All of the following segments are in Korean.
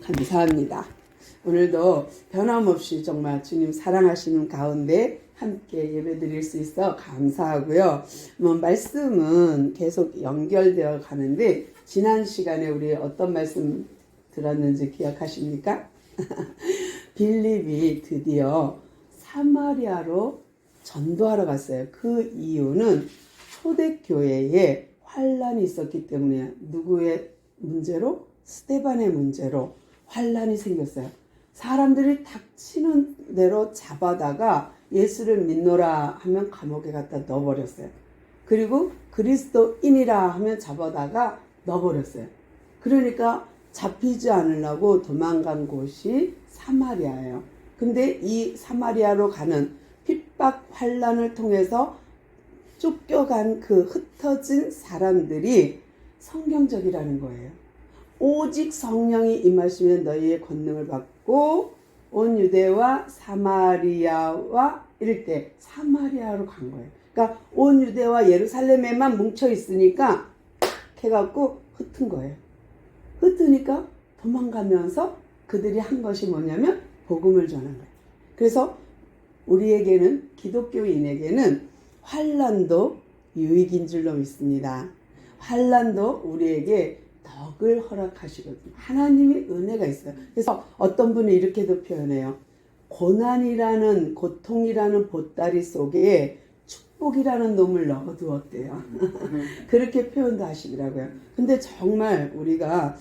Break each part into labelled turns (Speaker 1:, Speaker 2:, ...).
Speaker 1: 감사합니다. 오늘도 변함없이 정말 주님 사랑하시는 가운데 함께 예배드릴 수 있어 감사하고요. 말씀은 계속 연결되어 가는데 지난 시간에 우리 어떤 말씀 들었는지 기억하십니까? 빌립이 드디어 사마리아로 전도하러 갔어요. 그 이유는 초대교회에 환란이 있었기 때문에 누구의 문제로? 스데반의 문제로 환란이 생겼어요. 사람들이 닥치는 대로 잡아다가 예수를 믿노라 하면 감옥에 갖다 넣어버렸어요. 그리고 그리스도인이라 하면 잡아다가 넣어버렸어요. 그러니까 잡히지 않으려고 도망간 곳이 사마리아예요. 근데 이 사마리아로 가는 핍박 환란을 통해서 쫓겨간 그 흩어진 사람들이 성경적이라는 거예요. 오직 성령이 임하시면 너희의 권능을 받고 온 유대와 사마리아와 이럴 때 사마리아로 간 거예요. 그러니까 온 유대와 예루살렘에만 뭉쳐 있으니까 탁 해갖고 흩은 거예요. 흩으니까 도망가면서 그들이 한 것이 뭐냐면 복음을 전한 거예요. 그래서 우리에게는 기독교인에게는 환란도 유익인 줄로 믿습니다. 환란도 우리에게 덕을 허락하시거든요. 하나님의 은혜가 있어요. 그래서 어떤 분이 이렇게도 표현해요. 고난이라는 고통이라는 보따리 속에 축복이라는 놈을 넣어두었대요. 그렇게 표현도 하시더라고요. 근데 정말 우리가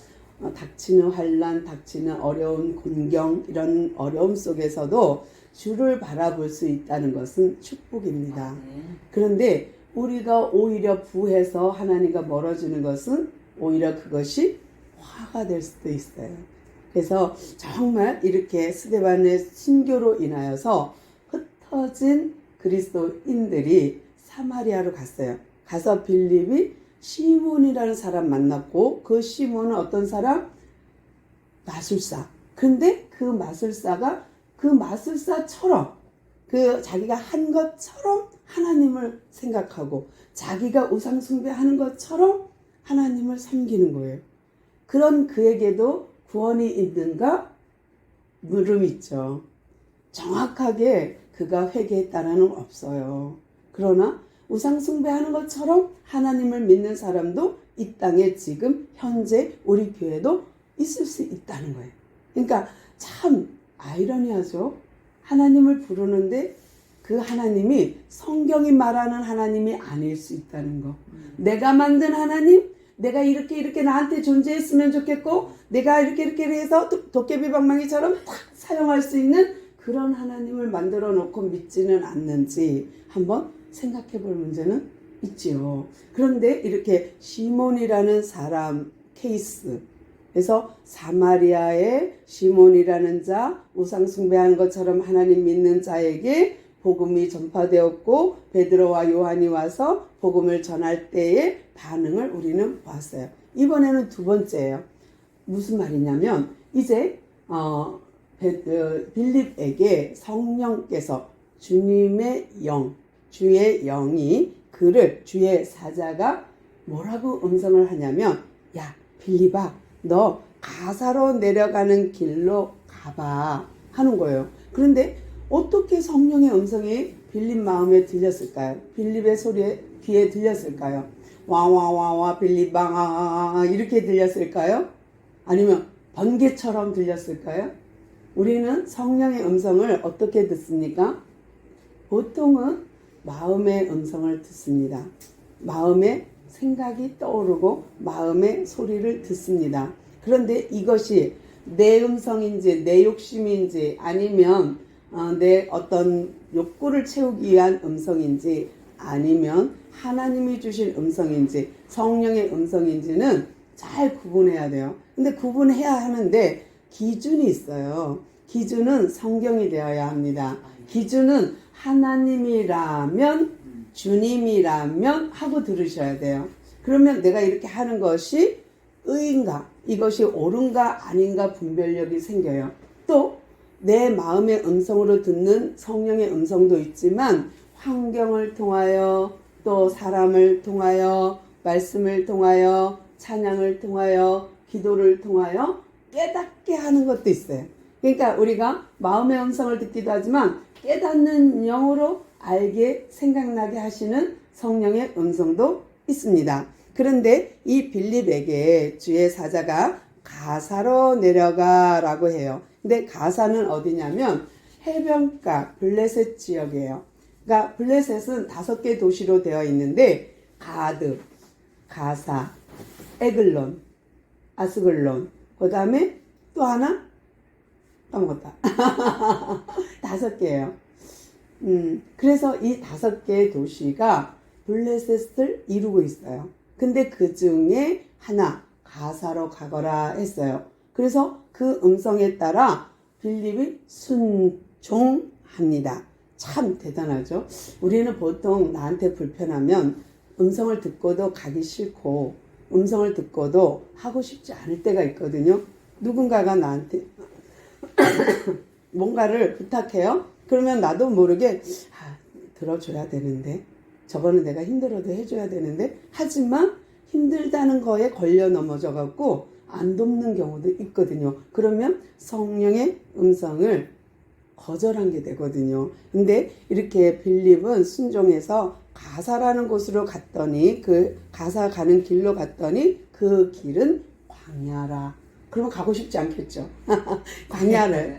Speaker 1: 닥치는 환란, 닥치는 어려운 곤경 이런 어려움 속에서도 주를 바라볼 수 있다는 것은 축복입니다. 그런데 우리가 오히려 부해서 하나님과 멀어지는 것은 오히려 그것이 화가 될 수도 있어요. 그래서 정말 이렇게 스데반의 순교로 인하여서 흩어진 그리스도인들이 사마리아로 갔어요. 가서 빌립이 시몬이라는 사람 만났고 그 시몬은 어떤 사람? 마술사. 근데 그 마술사가 그 마술사처럼 그 자기가 한 것처럼 하나님을 생각하고 자기가 우상 숭배하는 것처럼 하나님을 섬기는 거예요. 그런 그에게도 구원이 있는가? 물음 있죠. 정확하게 그가 회개했다는 없어요. 그러나 우상 숭배하는 것처럼 하나님을 믿는 사람도 이 땅에 지금 현재 우리 교회도 있을 수 있다는 거예요. 그러니까 참 아이러니하죠. 하나님을 부르는데 그 하나님이 성경이 말하는 하나님이 아닐 수 있다는 거. 내가 만든 하나님, 내가 이렇게 나한테 존재했으면 좋겠고 내가 이렇게 해서 도깨비 방망이처럼 탁 사용할 수 있는 그런 하나님을 만들어 놓고 믿지는 않는지 한번 생각해 볼 문제는 있지요. 그런데 이렇게 시몬이라는 사람 케이스, 그래서 사마리아의 시몬이라는 자, 우상 숭배하는 것처럼 하나님 믿는 자에게 복음이 전파되었고 베드로와 요한이 와서 복음을 전할 때의 반응을 우리는 보았어요. 이번에는 두 번째예요. 무슨 말이냐면 이제 빌립에게 성령께서 주님의 영, 주의 영이 그를 주의 사자가 뭐라고 음성을 하냐면 야 빌립아 너 가사로 내려가는 길로 가봐 하는 거예요. 그런데 어떻게 성령의 음성이 빌립 마음에 들렸을까요? 빌립의 소리에 귀에 들렸을까요? 와와와와 빌립아 이렇게 들렸을까요? 아니면 번개처럼 들렸을까요? 우리는 성령의 음성을 어떻게 듣습니까? 보통은 마음의 음성을 듣습니다. 마음의 생각이 떠오르고 마음의 소리를 듣습니다. 그런데 이것이 내 음성인지 내 욕심인지 아니면 내 어떤 욕구를 채우기 위한 음성인지 아니면 하나님이 주신 음성인지 성령의 음성인지는 잘 구분해야 돼요. 근데 구분해야 하는데 기준이 있어요. 기준은 성경이 되어야 합니다. 기준은 하나님이라면 주님이라면 하고 들으셔야 돼요. 그러면 내가 이렇게 하는 것이 의인가 이것이 옳은가 아닌가 분별력이 생겨요. 또 내 마음의 음성으로 듣는 성령의 음성도 있지만 환경을 통하여 또 사람을 통하여 말씀을 통하여 찬양을 통하여 기도를 통하여 깨닫게 하는 것도 있어요. 그러니까 우리가 마음의 음성을 듣기도 하지만 깨닫는 영으로 알게 생각나게 하시는 성령의 음성도 있습니다. 그런데 이 빌립에게 주의 사자가 가사로 내려가라고 해요. 근데 가사는 어디냐면 해변가 블레셋 지역이에요. 그러니까 블레셋은 5개 도시로 되어 있는데 가드, 가사, 에글론, 아스글론, 그 다음에 또 하나 까먹었다. 5개예요. 그래서 이 5개의 도시가 블레셋을 이루고 있어요. 근데 그 중에 하나 가사로 가거라 했어요. 그래서 그 음성에 따라 빌립이 순종합니다. 참 대단하죠. 우리는 보통 나한테 불편하면 음성을 듣고도 가기 싫고 음성을 듣고도 하고 싶지 않을 때가 있거든요. 누군가가 나한테 뭔가를 부탁해요. 그러면 나도 모르게 들어줘야 되는데 저거는 내가 힘들어도 해줘야 되는데 하지만 힘들다는 거에 걸려 넘어져 갖고 안 돕는 경우도 있거든요. 그러면 성령의 음성을 거절한 게 되거든요. 근데 이렇게 빌립은 순종해서 가사라는 곳으로 갔더니 그 가사 가는 길로 갔더니 그 길은 광야라. 그러면 가고 싶지 않겠죠. 광야를.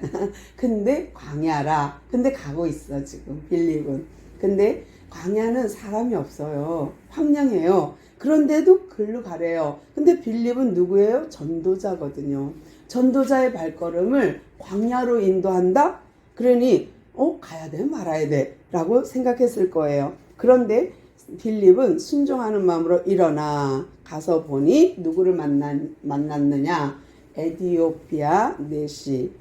Speaker 1: 근데 광야라. 근데 가고 있어 지금 빌립은. 근데 광야는 사람이 없어요. 황량해요. 그런데도 글로 가래요. 근데 빌립은 누구예요? 전도자거든요. 전도자의 발걸음을 광야로 인도한다? 그러니 가야 돼 말아야 돼 라고 생각했을 거예요. 그런데 빌립은 순종하는 마음으로 일어나 가서 보니 누구를 만났느냐? 에디오피아 내시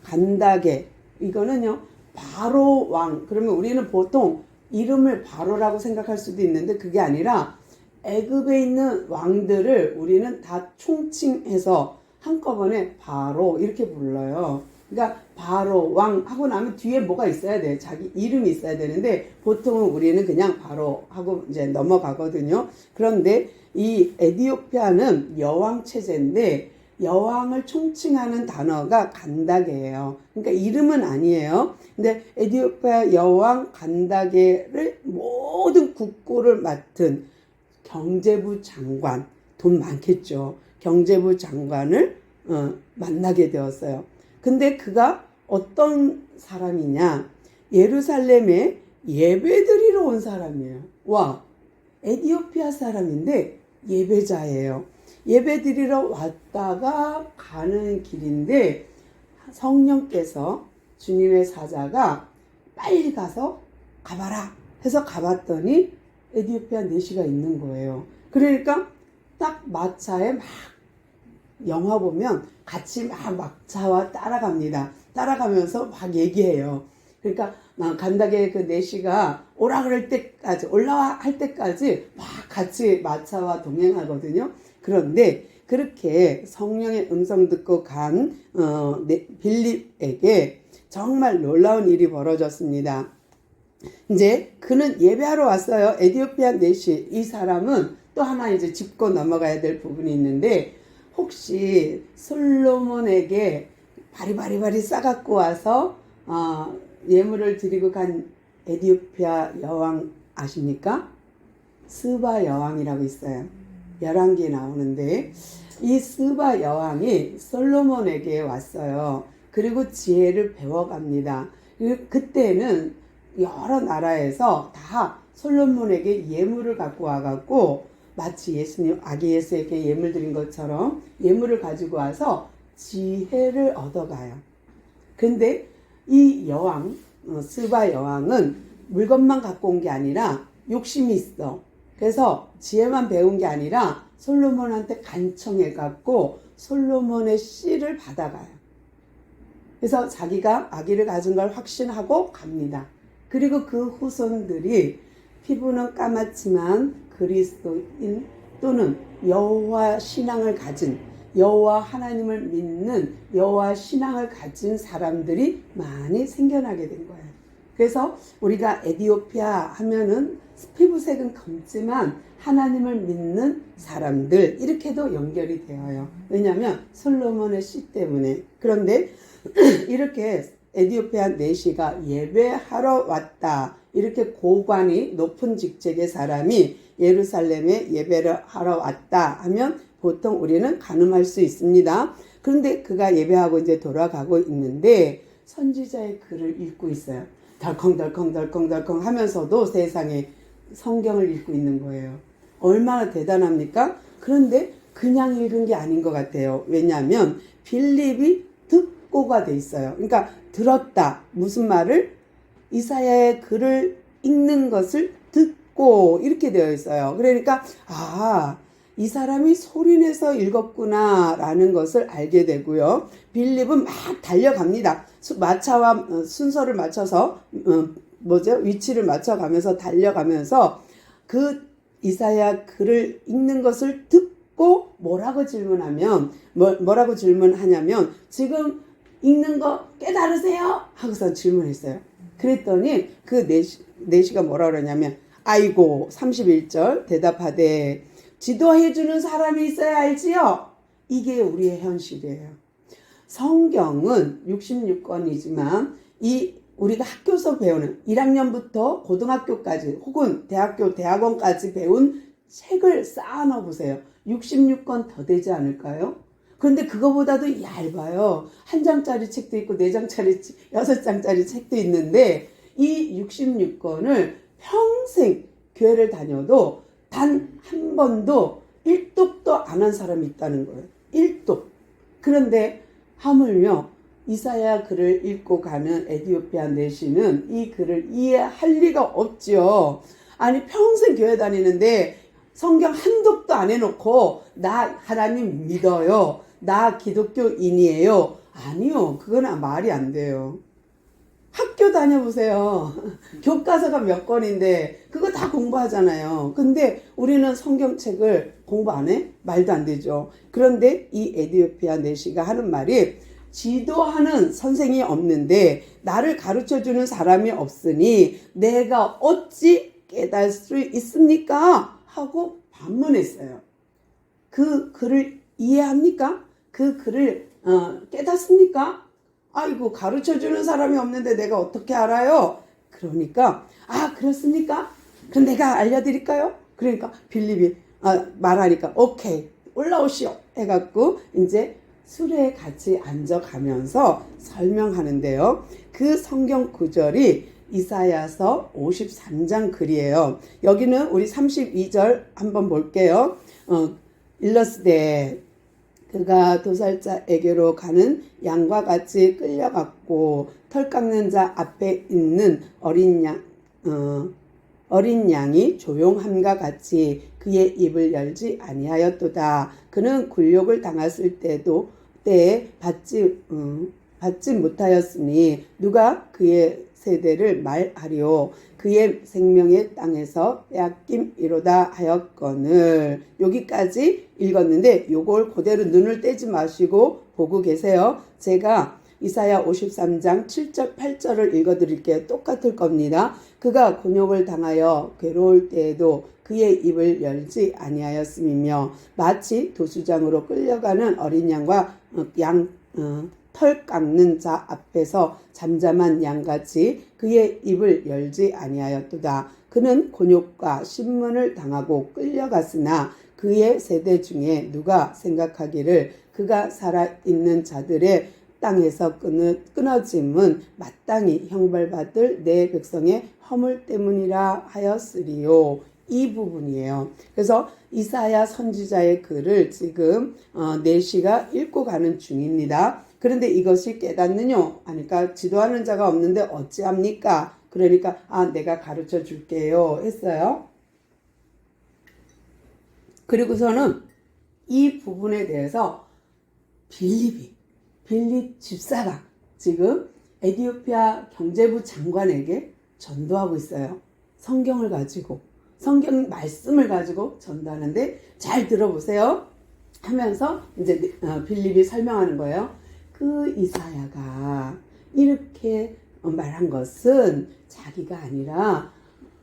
Speaker 1: 간다게. 이거는요 바로 왕. 그러면 우리는 보통 이름을 바로라고 생각할 수도 있는데 그게 아니라 애굽에 있는 왕들을 우리는 다 총칭해서 한꺼번에 바로 이렇게 불러요. 그러니까 바로 왕 하고 나면 뒤에 뭐가 있어야 돼. 자기 이름이 있어야 되는데 보통은 우리는 그냥 바로 하고 이제 넘어가거든요. 그런데 이 에디오피아는 여왕 체제인데 여왕을 총칭하는 단어가 간다게예요. 그러니까 이름은 아니에요. 근데 에디오피아 여왕 간다게를 모든 국고를 맡은 경제부 장관, 돈 많겠죠. 경제부 장관을 만나게 되었어요. 근데 그가 어떤 사람이냐? 예루살렘에 예배드리러 온 사람이에요. 와, 에디오피아 사람인데 예배자예요. 예배드리러 왔다가 가는 길인데 성령께서 주님의 사자가 빨리 가서 가봐라 해서 가봤더니 에디오피아 내시가 있는 거예요. 그러니까 딱 마차에 막 영화 보면 같이 막 마차와 따라갑니다. 따라가면서 막 얘기해요. 그러니까 간다게 그 내시가 오라 그럴 때까지 올라와 할 때까지 막 같이 마차와 동행하거든요. 그런데 그렇게 성령의 음성 듣고 간 빌립에게 정말 놀라운 일이 벌어졌습니다. 이제 그는 예배하러 왔어요. 에디오피아 내시. 이 사람은 또 하나 이제 짚고 넘어가야 될 부분이 있는데 혹시 솔로몬에게 바리바리 싸갖고 와서 예물을 드리고 간 에디오피아 여왕 아십니까? 스바 여왕이라고 있어요. 11개 나오는데 이 스바 여왕이 솔로몬에게 왔어요. 그리고 지혜를 배워갑니다. 그때는 여러 나라에서 다 솔로몬에게 예물을 갖고 와갖고 마치 예수님 아기 예수에게 예물 드린 것처럼 예물을 가지고 와서 지혜를 얻어가요. 근데 이 여왕 스바 여왕은 물건만 갖고 온 게 아니라 욕심이 있어. 그래서 지혜만 배운 게 아니라 솔로몬한테 간청해 갖고 솔로몬의 씨를 받아가요. 그래서 자기가 아기를 가진 걸 확신하고 갑니다. 그리고 그 후손들이 피부는 까맣지만 그리스도인 또는 여호와 신앙을 가진 여호와 하나님을 믿는 여호와 신앙을 가진 사람들이 많이 생겨나게 된 거예요. 그래서 우리가 에디오피아 하면은 피부색은 검지만 하나님을 믿는 사람들 이렇게도 연결이 되어요. 왜냐하면 솔로몬의 씨 때문에. 그런데 이렇게 에디오피아 내시가 예배하러 왔다. 이렇게 고관이 높은 직책의 사람이 예루살렘에 예배를 하러 왔다 하면 보통 우리는 가늠할 수 있습니다. 그런데 그가 예배하고 이제 돌아가고 있는데 선지자의 글을 읽고 있어요. 덜컹덜컹 하면서도 세상에 성경을 읽고 있는 거예요. 얼마나 대단합니까? 그런데 그냥 읽은 게 아닌 것 같아요. 왜냐하면 빌립이 듣고가 돼 있어요. 그러니까 들었다. 무슨 말을? 이사야의 글을 읽는 것을 듣고 이렇게 되어 있어요. 그러니까 이 사람이 소리내서 읽었구나 라는 것을 알게 되고요. 빌립은 막 달려갑니다. 마차와 순서를 맞춰서 위치를 맞춰가면서 달려가면서 그 이사야 글을 읽는 것을 듣고 뭐라고 질문하냐면 지금 읽는 거 깨달으세요? 하고서 질문했어요. 그랬더니 그 내시가 뭐라 그러냐면 아이고 31절 대답하되 지도해주는 사람이 있어야 알지요? 이게 우리의 현실이에요. 성경은 66권이지만 우리가 학교에서 배우는 1학년부터 고등학교까지 혹은 대학교, 대학원까지 배운 책을 쌓아놔 보세요. 66권 더 되지 않을까요? 그런데 그거보다도 얇아요. 한 장짜리 책도 있고 4장짜리, 6장짜리 책도 있는데 이 66권을 평생 교회를 다녀도 단 한 번도 1독도 안 한 사람이 있다는 거예요. 1독. 그런데 하물며 이사야 글을 읽고 가는 에디오피아 내시는 이 글을 이해할 리가 없죠. 아니 평생 교회 다니는데 성경 한 독도 안 해놓고 나 하나님 믿어요. 나 기독교인이에요. 아니요. 그건 말이 안 돼요. 학교 다녀보세요. 교과서가 몇 권인데 그거 다 공부하잖아요. 근데 우리는 성경책을 공부 안 해? 말도 안 되죠. 그런데 이 에디오피아 내시가 하는 말이 지도하는 선생이 없는데 나를 가르쳐주는 사람이 없으니 내가 어찌 깨달을 수 있습니까? 하고 반문했어요. 그 글을 이해합니까? 그 글을 깨닫습니까? 아이고 가르쳐주는 사람이 없는데 내가 어떻게 알아요? 그러니까 그렇습니까? 그럼 내가 알려드릴까요? 그러니까 빌립이 말하니까 오케이 올라오시오 해갖고 이제 술에 같이 앉아가면서 설명하는데요. 그 성경 구절이 이사야서 53장 글이에요. 여기는 우리 32절 한번 볼게요. 일러스되 그가 도살자에게로 가는 양과 같이 끌려갔고 털 깎는 자 앞에 있는 어린 양이 조용함과 같이 그의 입을 열지 아니하였도다. 그는 굴욕을 당했을 때에 받지 못하였으니 누가 그의 세대를 말하리요. 그의 생명의 땅에서 빼앗김이로다 하였거늘. 여기까지 읽었는데 요걸 그대로 눈을 떼지 마시고 보고 계세요. 제가 이사야 53장 7절 8절을 읽어드릴게요. 똑같을 겁니다. 그가 곤욕을 당하여 괴로울 때에도 그의 입을 열지 아니하였음이며 마치 도수장으로 끌려가는 어린 양과 털 깎는 자 앞에서 잠잠한 양같이 그의 입을 열지 아니하였도다. 그는 곤욕과 신문을 당하고 끌려갔으나 그의 세대 중에 누가 생각하기를 그가 살아있는 자들의 땅에서 끊어짐은 마땅히 형벌받을 내 백성의 허물 때문이라 하였으리요. 이 부분이에요. 그래서 이사야 선지자의 글을 지금 내시가 읽고 가는 중입니다. 그런데 이것이 깨닫느냐? 하니까 지도하는 자가 없는데 어찌합니까? 그러니까 내가 가르쳐 줄게요 했어요. 그리고서는 이 부분에 대해서 빌립 집사가 지금 에디오피아 경제부 장관에게 전도하고 있어요. 성경을 가지고 성경 말씀을 가지고 전도하는데 잘 들어보세요 하면서 이제 빌립이 설명하는 거예요. 그 이사야가 이렇게 말한 것은 자기가 아니라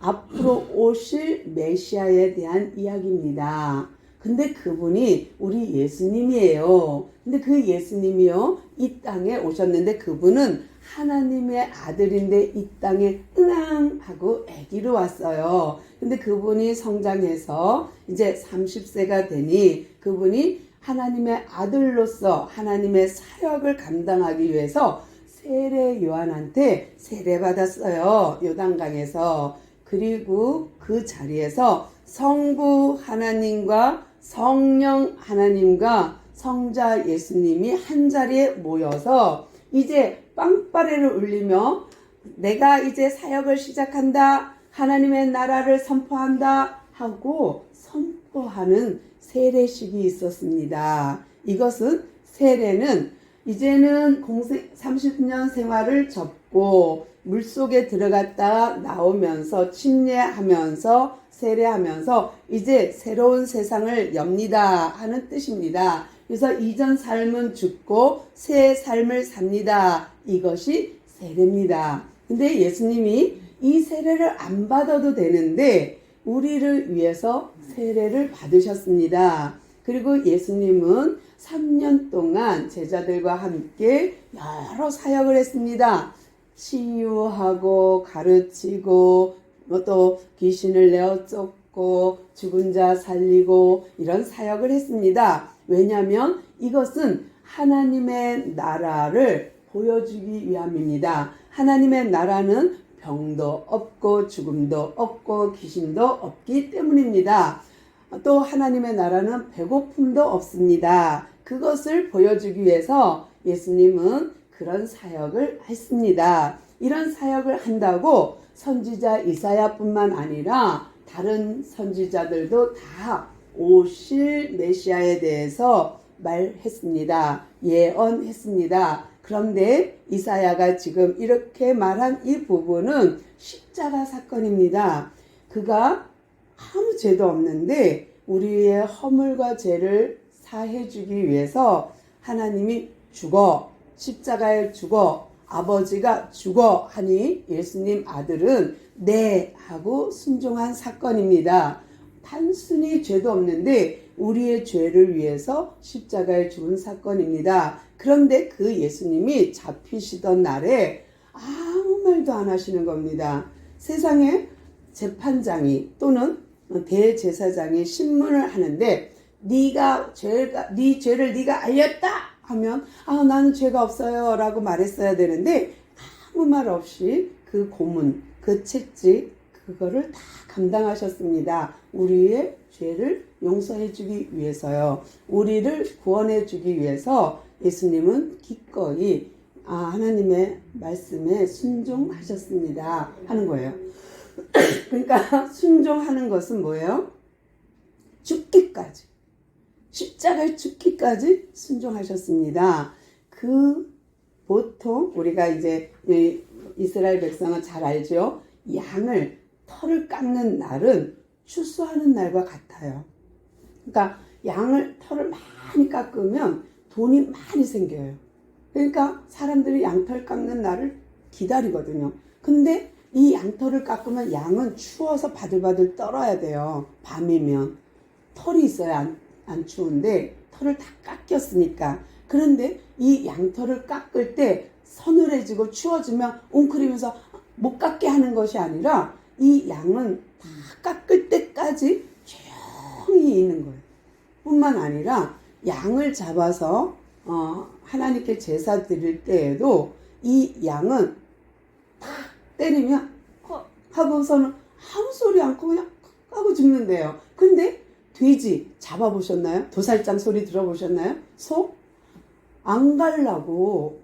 Speaker 1: 앞으로 오실 메시아에 대한 이야기입니다. 근데 그분이 우리 예수님이에요. 근데 그 예수님이요, 이 땅에 오셨는데 그분은 하나님의 아들인데 이 땅에 응앙 하고 아기로 왔어요. 근데 그분이 성장해서 이제 30세가 되니 그분이 하나님의 아들로서 하나님의 사역을 감당하기 위해서 세례 요한한테 세례받았어요. 요단강에서. 그리고 그 자리에서 성부 하나님과 성령 하나님과 성자 예수님이 한 자리에 모여서 이제 빵빠레를 울리며 내가 이제 사역을 시작한다. 하나님의 나라를 선포한다. 하고 선포하는 세례식이 있었습니다. 이것은 세례는 이제는 30년 생활을 접고 물속에 들어갔다가 나오면서 침례하면서 세례하면서 이제 새로운 세상을 엽니다 하는 뜻입니다. 그래서 이전 삶은 죽고 새 삶을 삽니다. 이것이 세례입니다. 근데 예수님이 이 세례를 안 받아도 되는데 우리를 위해서 세례를 받으셨습니다. 그리고 예수님은 3년 동안 제자들과 함께 여러 사역을 했습니다. 치유하고 가르치고 또 귀신을 내어 쫓고 죽은 자 살리고 이런 사역을 했습니다. 왜냐하면 이것은 하나님의 나라를 보여주기 위함입니다. 하나님의 나라는 병도 없고 죽음도 없고 귀신도 없기 때문입니다. 또 하나님의 나라는 배고픔도 없습니다. 그것을 보여주기 위해서 예수님은 그런 사역을 했습니다. 이런 사역을 한다고 선지자 이사야뿐만 아니라 다른 선지자들도 다 오실 메시아에 대해서 말했습니다. 예언했습니다. 그런데 이사야가 지금 이렇게 말한 이 부분은 십자가 사건입니다. 그가 아무 죄도 없는데 우리의 허물과 죄를 사해주기 위해서 하나님이 죽어 십자가에 죽어 아버지가 죽어 하니 예수님 아들은 네 하고 순종한 사건입니다. 단순히 죄도 없는데 우리의 죄를 위해서 십자가에 죽은 사건입니다. 그런데 그 예수님이 잡히시던 날에 아무 말도 안 하시는 겁니다. 세상에 재판장이 또는 대제사장이 신문을 하는데 네 죄를 네가 알렸다 하면 나는 죄가 없어요 라고 말했어야 되는데 아무 말 없이 그 고문, 그 채찍 그거를 다 감당하셨습니다. 우리의 죄를 용서해 주기 위해서요. 우리를 구원해 주기 위해서 예수님은 기꺼이 하나님의 말씀에 순종하셨습니다 하는 거예요. 그러니까 순종하는 것은 뭐예요? 죽기까지, 십자가에 죽기까지 순종하셨습니다. 보통 우리가 이제 이스라엘 백성은 잘 알죠. 양을 털을 깎는 날은 추수하는 날과 같아요. 그러니까 털을 많이 깎으면 돈이 많이 생겨요. 그러니까 사람들이 양털 깎는 날을 기다리거든요. 근데 이 양털을 깎으면 양은 추워서 바들바들 떨어야 돼요. 밤이면 털이 있어야 안 추운데 털을 다 깎였으니까. 그런데 이 양털을 깎을 때 서늘해지고 추워지면 웅크리면서 못 깎게 하는 것이 아니라 이 양은 다 깎을 때까지 조용히 있는 거예요. 뿐만 아니라 양을 잡아서 하나님께 제사 드릴 때에도 이 양은 탁 때리면 하고서는 아무 소리 않고 그냥 하고 죽는데요. 근데 돼지 잡아보셨나요? 도살장 소리 들어보셨나요? 소? 안 갈라고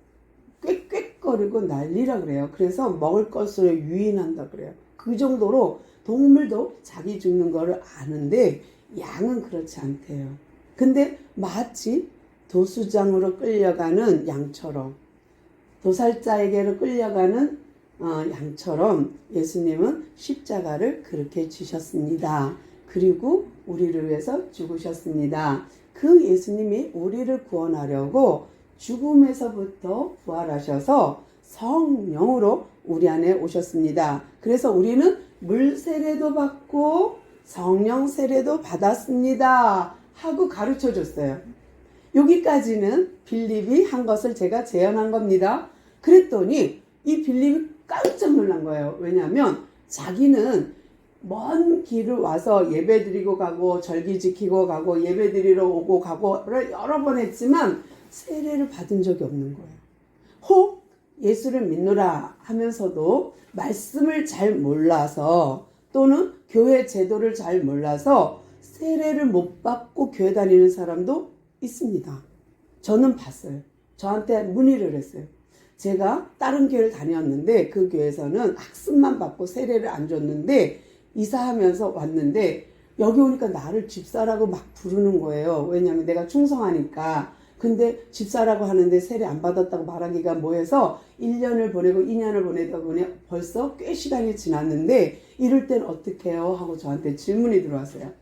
Speaker 1: 꽥꽥거리고 난리라 그래요. 그래서 먹을 것으로 유인한다 그래요. 그 정도로 동물도 자기 죽는 거를 아는데 양은 그렇지 않대요. 근데 마치 도수장으로 끌려가는 양처럼, 도살자에게로 끌려가는 양처럼 예수님은 십자가를 그렇게 지셨습니다. 그리고 우리를 위해서 죽으셨습니다. 그 예수님이 우리를 구원하려고 죽음에서부터 부활하셔서 성령으로 우리 안에 오셨습니다. 그래서 우리는 물 세례도 받고 성령 세례도 받았습니다 하고 가르쳐 줬어요. 여기까지는 빌립이 한 것을 제가 재현한 겁니다. 그랬더니 이 빌립이 깜짝 놀란 거예요. 왜냐하면 자기는 먼 길을 와서 예배 드리고 가고 절기 지키고 가고 예배 드리러 오고 가고를 여러 번 했지만 세례를 받은 적이 없는 거예요. 혹 예수를 믿노라 하면서도 말씀을 잘 몰라서 또는 교회 제도를 잘 몰라서 세례를 못 받고 교회 다니는 사람도 있습니다. 저는 봤어요. 저한테 문의를 했어요. 제가 다른 교회를 다녔는데 그 교회에서는 학습만 받고 세례를 안 줬는데 이사하면서 왔는데 여기 오니까 나를 집사라고 막 부르는 거예요. 왜냐하면 내가 충성하니까. 근데 집사라고 하는데 세례 안 받았다고 말하기가 뭐해서 1년을 보내고 2년을 보내다 보니 벌써 꽤 시간이 지났는데 이럴 땐 어떻게 해요? 하고 저한테 질문이 들어왔어요.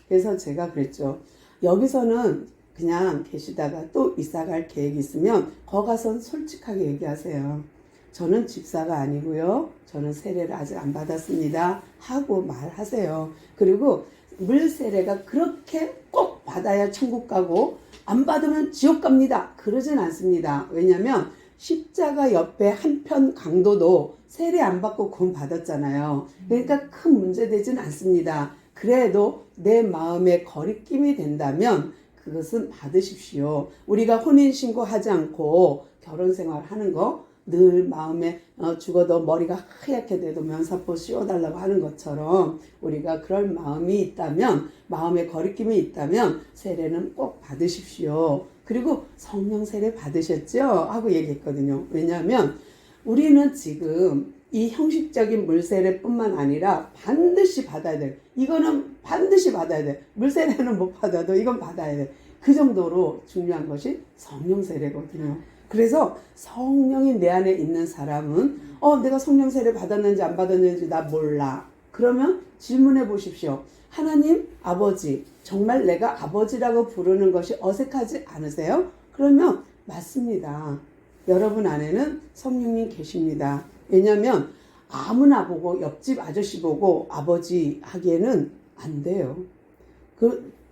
Speaker 1: 그래서 제가 그랬죠. 여기서는 그냥 계시다가 또 이사갈 계획이 있으면 거 가선 솔직하게 얘기하세요. 저는 집사가 아니고요. 저는 세례를 아직 안 받았습니다. 하고 말하세요. 그리고 물 세례가 그렇게 꼭 받아야 천국 가고 안 받으면 지옥 갑니다. 그러진 않습니다. 왜냐하면 십자가 옆에 한편 강도도 세례 안 받고 구원 받았잖아요. 그러니까 큰 문제 되진 않습니다. 그래도 내 마음에 거리낌이 된다면 그것은 받으십시오. 우리가 혼인신고하지 않고 결혼생활 하는 거 늘 마음에 죽어도 머리가 하얗게 돼도 면사포 씌워달라고 하는 것처럼 우리가 그럴 마음이 있다면 마음에 거리낌이 있다면 세례는 꼭 받으십시오. 그리고 성령 세례 받으셨죠? 하고 얘기했거든요. 왜냐하면 우리는 지금 이 형식적인 물세례뿐만 아니라 반드시 받아야 돼. 이거는 반드시 받아야 돼. 물세례는 못 받아도 이건 받아야 돼. 그 정도로 중요한 것이 성령 세례거든요. 그래서 성령이 내 안에 있는 사람은 내가 성령 세례 받았는지 안 받았는지 나 몰라. 그러면 질문해 보십시오. 하나님 아버지, 정말 내가 아버지라고 부르는 것이 어색하지 않으세요? 그러면 맞습니다. 여러분 안에는 성령님 계십니다. 왜냐하면 아무나 보고 옆집 아저씨 보고 아버지 하기에는 안 돼요.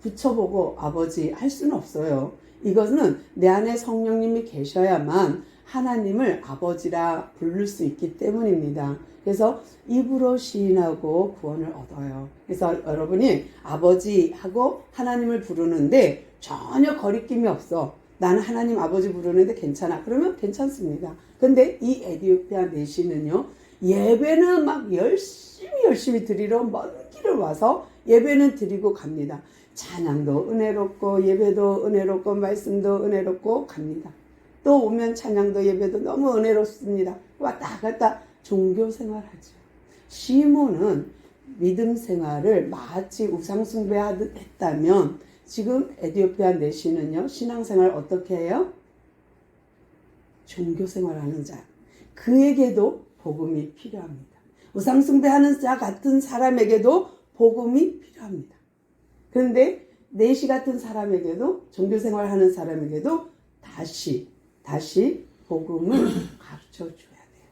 Speaker 1: 붙여보고 아버지 할 수는 없어요. 이것은 내 안에 성령님이 계셔야만 하나님을 아버지라 부를 수 있기 때문입니다. 그래서 입으로 시인하고 구원을 얻어요. 그래서 여러분이 아버지하고 하나님을 부르는데 전혀 거리낌이 없어. 나는 하나님 아버지 부르는데 괜찮아. 그러면 괜찮습니다. 근데 이 에티오피아 내시는요. 예배는 막 열심히 드리러 먼 길을 와서 예배는 드리고 갑니다. 찬양도 은혜롭고 예배도 은혜롭고 말씀도 은혜롭고 갑니다. 또 오면 찬양도 예배도 너무 은혜롭습니다. 왔다 갔다 종교 생활하죠. 시몬은 믿음 생활을 마치 우상 숭배하듯 했다면 지금 에티오피아 내시는요. 신앙생활 어떻게 해요? 종교 생활하는 자. 그에게도 복음이 필요합니다. 우상 숭배하는 자 같은 사람에게도 복음이 필요합니다. 그런데 내시 같은 사람에게도 종교생활 하는 사람에게도 다시 복음을 가르쳐 줘야 돼요.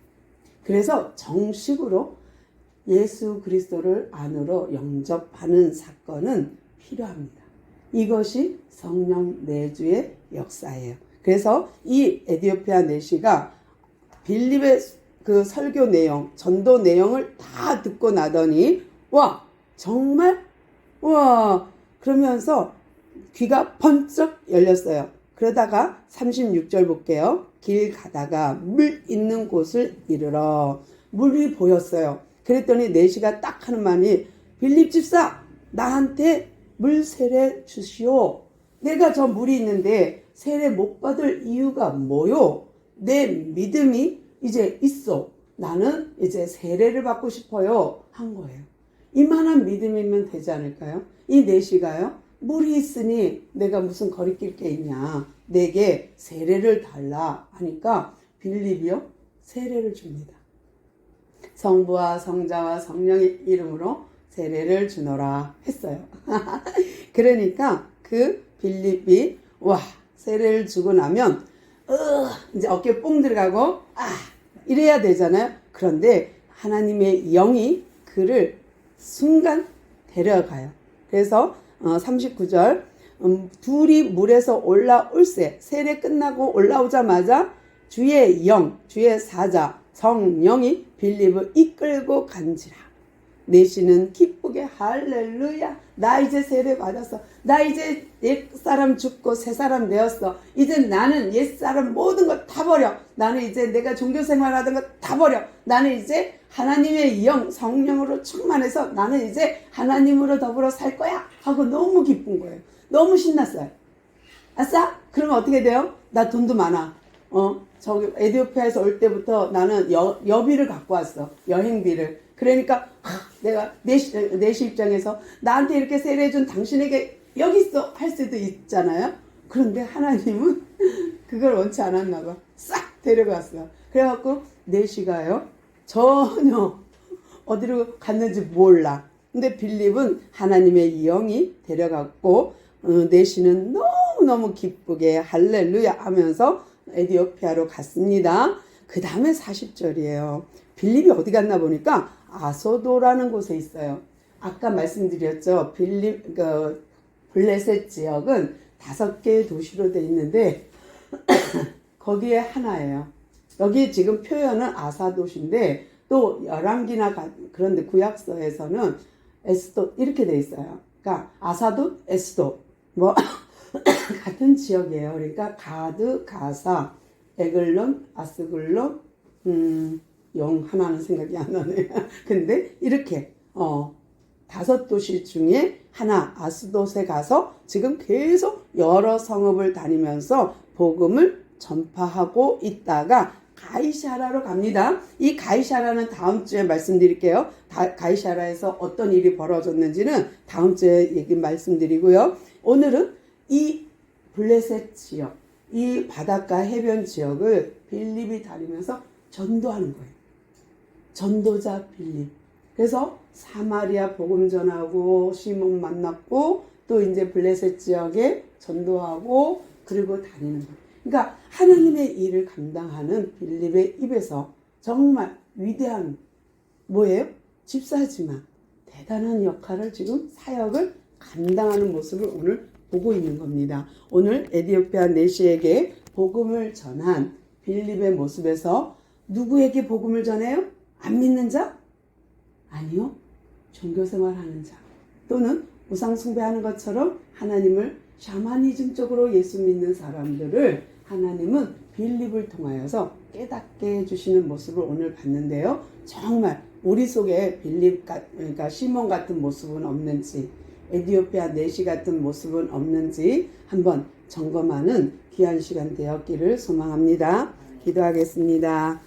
Speaker 1: 그래서 정식으로 예수 그리스도를 안으로 영접하는 사건은 필요합니다. 이것이 성령 내주의 역사예요. 그래서 이 에티오피아 내시가 빌립의 그 설교 내용, 전도 내용을 다 듣고 나더니 정말 그러면서 귀가 번쩍 열렸어요. 그러다가 36절 볼게요. 길 가다가 물 있는 곳을 이르러 물이 보였어요. 그랬더니 내시가 딱 하는 말이 빌립 집사 나한테 물 세례 주시오. 내가 저 물이 있는데 세례 못 받을 이유가 뭐요? 내 믿음이 이제 있어. 나는 이제 세례를 받고 싶어요. 한 거예요. 이만한 믿음이면 되지 않을까요? 이 내시가요. 물이 있으니 내가 무슨 거리낄 게 있냐. 내게 세례를 달라 하니까 빌립이요. 세례를 줍니다. 성부와 성자와 성령의 이름으로 세례를 주노라 했어요. 그러니까 그 빌립이 세례를 주고 나면 이제 어깨 뽕 들어가고 이래야 되잖아요. 그런데 하나님의 영이 그를 순간 데려가요. 그래서 39절 둘이 물에서 올라올세 세례 끝나고 올라오자마자 주의 영, 주의 사자 성령이 빌립을 이끌고 간지라. 내시는 기쁘게 할렐루야 나 이제 세례 받았어. 나 이제 옛사람 죽고 새사람 되었어. 이제 나는 옛사람 모든 거 다 버려. 나는 이제 내가 종교생활하던 거 다 버려. 나는 이제 하나님의 영 성령으로 충만해서 나는 이제 하나님으로 더불어 살 거야 하고 너무 기쁜 거예요. 너무 신났어요. 아싸? 그러면 어떻게 돼요? 나 돈도 많아. 저기 에티오피아에서 올 때부터 나는 여비를 갖고 왔어. 여행비를. 그러니까 내가 내시 입장에서 나한테 이렇게 세례해준 당신에게 여기 있어 할 수도 있잖아요. 그런데 하나님은 그걸 원치 않았나 봐. 싹 데려갔어. 그래갖고 내시가요 전혀 어디로 갔는지 몰라. 근데 빌립은 하나님의 영이 데려갔고 내시는 너무너무 기쁘게 할렐루야 하면서 에티오피아로 갔습니다. 그 다음에 40절이에요. 빌립이 어디 갔나 보니까 아소도라는 곳에 있어요. 아까 말씀드렸죠. 블레셋 지역은 5개의 도시로 되어 있는데 거기에 하나예요. 여기 지금 표현은 아사도시인데 또 열왕기나 그런데 구약서에서는 에스도 이렇게 되어 있어요. 그러니까 아사도, 에스도 뭐 같은 지역이에요. 그러니까 가드, 가사, 에글론, 아스글론, 영 하나는 생각이 안 나네요. 근데 이렇게 5도시 중에 하나 아스돗에 가서 지금 계속 여러 성읍을 다니면서 복음을 전파하고 있다가 가이사라로 갑니다. 이 가이사라는 다음 주에 말씀드릴게요. 가이사라에서 어떤 일이 벌어졌는지는 다음 주에 말씀드리고요. 오늘은 이 블레셋 지역, 이 바닷가 해변 지역을 빌립이 다니면서 전도하는 거예요. 전도자 빌립. 그래서 사마리아 복음 전하고 시몬 만났고 또 이제 블레셋 지역에 전도하고 그리고 다니는 거예요. 그러니까 하나님의 일을 감당하는 빌립의 입에서 정말 위대한 뭐예요? 집사지만 대단한 역할을 지금 사역을 감당하는 모습을 오늘 보고 있는 겁니다. 오늘 에티오피아 내시에게 복음을 전한 빌립의 모습에서 누구에게 복음을 전해요? 안 믿는 자? 아니요. 종교생활하는 자 또는 우상 숭배하는 것처럼 하나님을 샤머니즘 쪽으로 예수 믿는 사람들을 하나님은 빌립을 통하여서 깨닫게 해주시는 모습을 오늘 봤는데요. 정말 우리 속에 빌립 그러니까 시몬 같은 모습은 없는지 에티오피아 내시 같은 모습은 없는지 한번 점검하는 귀한 시간 되었기를 소망합니다. 기도하겠습니다.